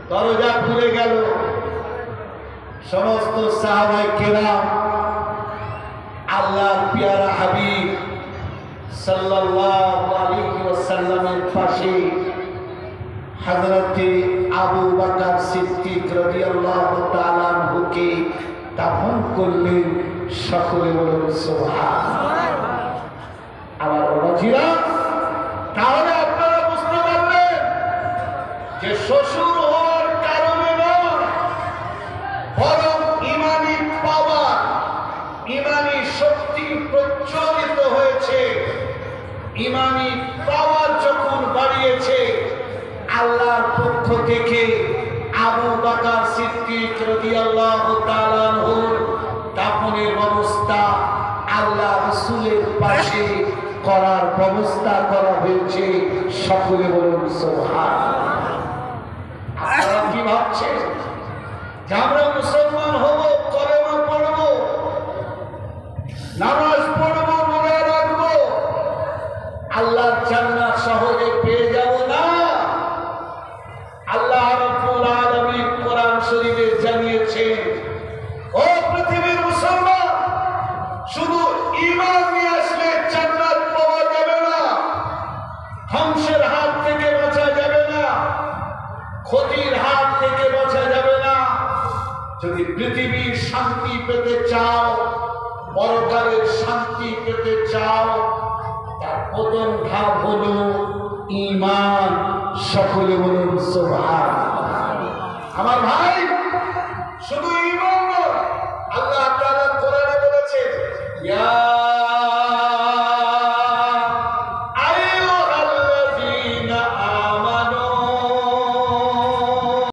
দরজা খুলে গেল। সমস্ত সাহাবায়ে কেরাম আল্লাহর পেয়ারা হাবিব সাল্লাল্লাহু আলাইহি ওয়াসাল্লামের পাশে হযরতে আবু বকর সিদ্দিক রাদিয়াল্লাহু তাআলা আনহুকে দাফন করলেন। সকলে বলুন সুবহানাল্লাহ। আমার বাবাজিরা, তাহলে আপনারা বুঝতে পারলেন যে শ্বশুর হওয়ার কারণে নয়, বরং ইমানি পাওয়ার, ইমানি শক্তি প্রজ্বলিত হয়েছে। ইমানি পাওয়ার যখন বাড়িয়েছে, আল্লাহর পক্ষ থেকে আবু বকর সিদ্দিক রাদিয়াল্লাহু তাআলা আনহুর দাফনের ব্যবস্থা আল্লাহ রাসূলের পাশে করার ব্যবস্থা করা হয়েছে। সকলে বলুন সুবহানাল্লাহ। আপনারা কি ভাবছেন যে আমরা মুসলমান হব, কলেমা পড়ব, নামাজ পড়ব, রোজা রাখব, আল্লাহর জান্নাত সহজে পেয়ে যাব? না। আল্লাহ রাব্বুল আলামিন কোরআন শরীফে জানিয়েছেন, ও পৃথিবীর মুসলমান, শুধু ঈমান নিয়ে আসলে জান্নাত পাওয়া যাবে না, ধ্বংসের হাত থেকে বাঁচা যাবে না, ক্ষতির হাত থেকে বাঁচা যাবে না। যদি পৃথিবীর শান্তি পেতে চাও, পরকালের শান্তি পেতে চাও, তার প্রথম ধাপ হলো ঈমান। সকলে বলুন সুবহানাল্লাহ।